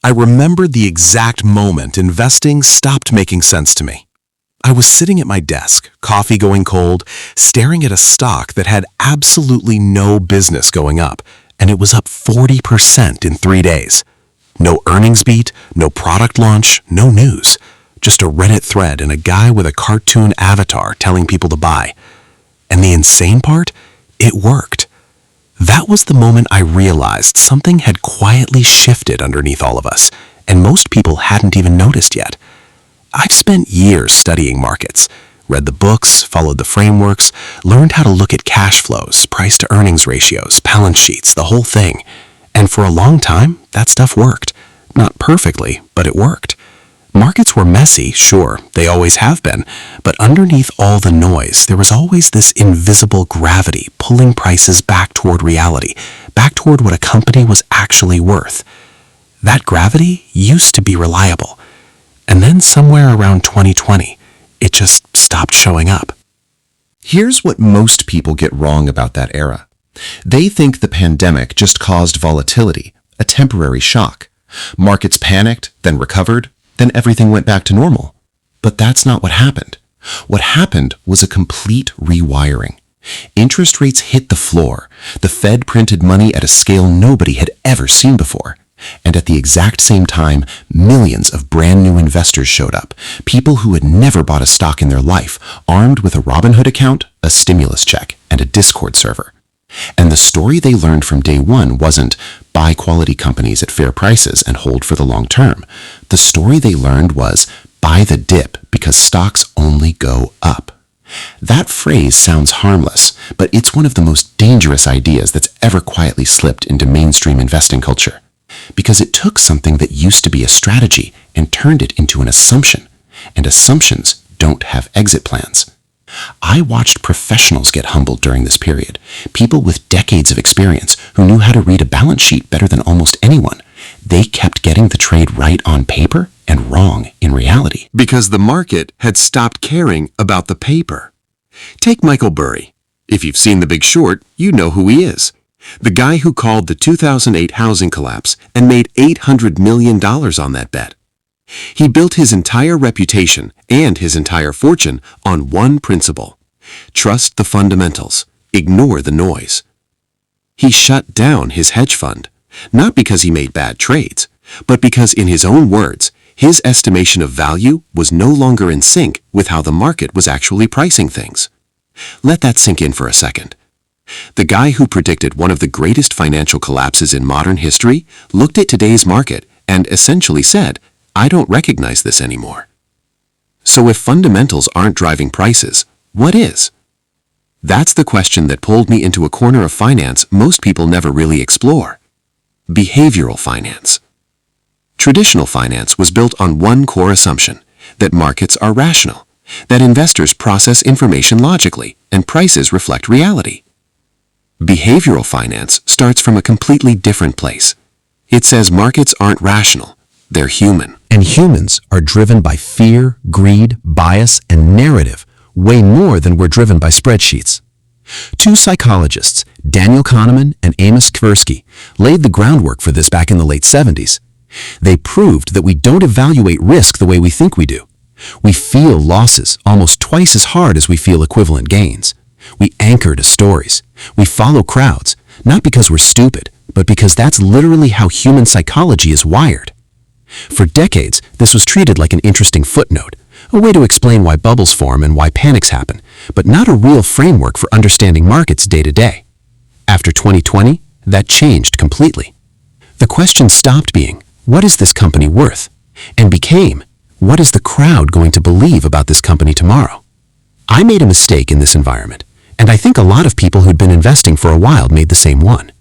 I remember the exact moment investing stopped making sense to me. I was sitting at my desk, coffee going cold, staring at a stock that had absolutely no business going up, and it was up 40% in 3 days. No earnings beat, no product launch, no news. Just a Reddit thread and a guy with a cartoon avatar telling people to buy. And the insane part? It worked. That was the moment I realized something had quietly shifted underneath all of us, and most people hadn't even noticed yet. I've spent years studying markets, read the books, followed the frameworks, learned how to look at cash flows, price-to-earnings ratios, balance sheets, the whole thing. And for a long time, that stuff worked. Not perfectly, but it worked. Markets were messy, sure, they always have been, but underneath all the noise, there was always this invisible gravity pulling prices back toward reality, back toward what a company was actually worth. That gravity used to be reliable. And then somewhere around 2020, it just stopped showing up. Here's what most people get wrong about that era. They think the pandemic just caused volatility, a temporary shock. Markets panicked, then recovered, then everything went back to normal. But that's not what happened. What happened was a complete rewiring. Interest rates hit the floor. The Fed printed money at a scale nobody had ever seen before. And at the exact same time, millions of brand new investors showed up, people who had never bought a stock in their life, armed with a Robinhood account, a stimulus check, and a Discord server. And the story they learned from day one wasn't buy quality companies at fair prices and hold for the long term. The story they learned was buy the dip because stocks only go up. That phrase sounds harmless, but it's one of the most dangerous ideas that's ever quietly slipped into mainstream investing culture. Because it took something that used to be a strategy and turned it into an assumption, and assumptions don't have exit plans. I watched professionals get humbled during this period, people with decades of experience who knew how to read a balance sheet better than almost anyone. They kept getting the trade right on paper and wrong in reality. Because the market had stopped caring about the paper. Take Michael Burry. If you've seen The Big Short, you know who he is. The guy who called the 2008 housing collapse and made $800 million on that bet. He built his entire reputation and his entire fortune on one principle. Trust the fundamentals. Ignore the noise. He shut down his hedge fund, not because he made bad trades, but because, in his own words, his estimation of value was no longer in sync with how the market was actually pricing things. Let that sink in for a second. The guy who predicted one of the greatest financial collapses in modern history looked at today's market and essentially said, I don't recognize this anymore. So if fundamentals aren't driving prices, what is? That's the question that pulled me into a corner of finance most people never really explore. Behavioral finance. Traditional finance was built on one core assumption, that markets are rational, that investors process information logically, and prices reflect reality. Behavioral finance starts from a completely different place. It says markets aren't rational, they're human. And humans are driven by fear, greed, bias, and narrative way more than we're driven by spreadsheets. Two psychologists, Daniel Kahneman and Amos Tversky, laid the groundwork for this back in the late 70s. They proved that we don't evaluate risk the way we think we do. We feel losses almost twice as hard as we feel equivalent gains. We anchor to stories. We follow crowds, not because we're stupid, but because that's literally how human psychology is wired. For decades, this was treated like an interesting footnote, a way to explain why bubbles form and why panics happen, but not a real framework for understanding markets day to day. After 2020, that changed completely. The question stopped being, what is this company worth? And became, what is the crowd going to believe about this company tomorrow? I made a mistake in this environment, and I think a lot of people who'd been investing for a while made the same one.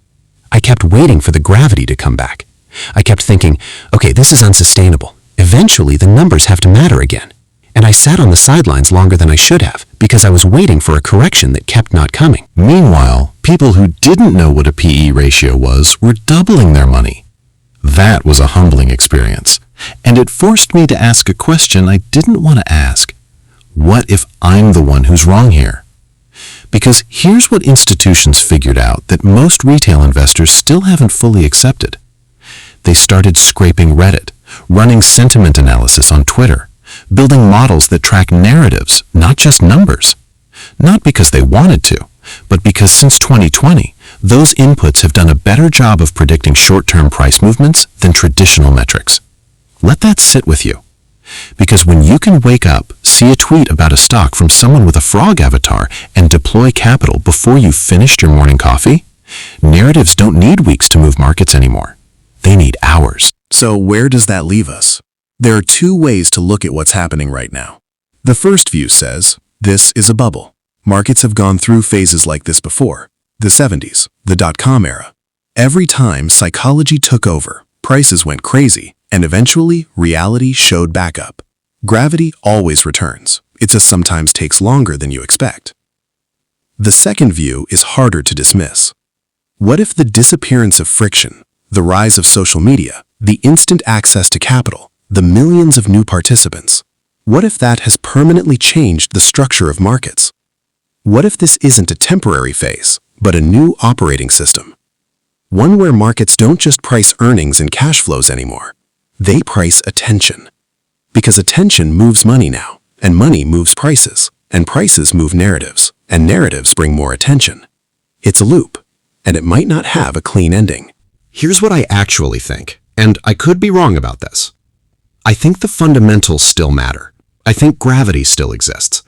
I kept waiting for the gravity to come back. I kept thinking, okay, this is unsustainable. Eventually, the numbers have to matter again. And I sat on the sidelines longer than I should have because I was waiting for a correction that kept not coming. Meanwhile, people who didn't know what a PE ratio was were doubling their money. That was a humbling experience, and it forced me to ask a question I didn't want to ask. What if I'm the one who's wrong here? Because here's what institutions figured out that most retail investors still haven't fully accepted. they started scraping Reddit, running sentiment analysis on Twitter, building models that track narratives, not just numbers. Not because they wanted to, but because since 2020, those inputs have done a better job of predicting short-term price movements than traditional metrics. Let that sit with you. Because when you can wake up, see a tweet about a stock from someone with a frog avatar, and deploy capital before you've finished your morning coffee, narratives don't need weeks to move markets anymore. They need hours. So where does that leave us? There are two ways to look at what's happening right now. The first view says, this is a bubble. Markets have gone through phases like this before. The 70s, the dot-com era. Every time psychology took over, prices went crazy, and eventually reality showed back up. Gravity always returns. It just sometimes takes longer than you expect. The second view is harder to dismiss. What if the disappearance of friction, the rise of social media, the instant access to capital, the millions of new participants, what if that has permanently changed the structure of markets? What if this isn't a temporary phase, but a new operating system? One where markets don't just price earnings and cash flows anymore. They price attention. Because attention moves money now, and money moves prices, and prices move narratives, and narratives bring more attention. It's a loop, and it might not have a clean ending. Here's what I actually think, and I could be wrong about this. I think the fundamentals still matter. I think gravity still exists.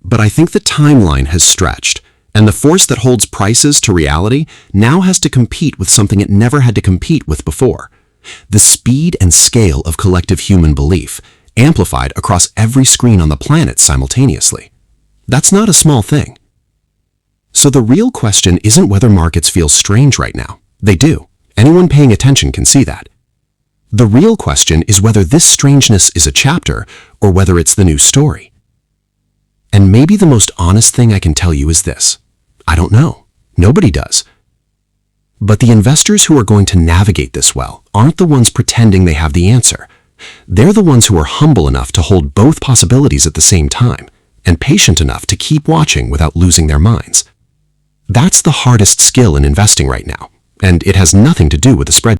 But I think the timeline has stretched, and the force that holds prices to reality now has to compete with something it never had to compete with before. The speed and scale of collective human belief, amplified across every screen on the planet simultaneously. That's not a small thing. So the real question isn't whether markets feel strange right now. They do. Anyone paying attention can see that. The real question is whether this strangeness is a chapter or whether it's the new story. And maybe the most honest thing I can tell you is this. I don't know. Nobody does. But the investors who are going to navigate this well aren't the ones pretending they have the answer. They're the ones who are humble enough to hold both possibilities at the same time and patient enough to keep watching without losing their minds. That's the hardest skill in investing right now, and it has nothing to do with the spread.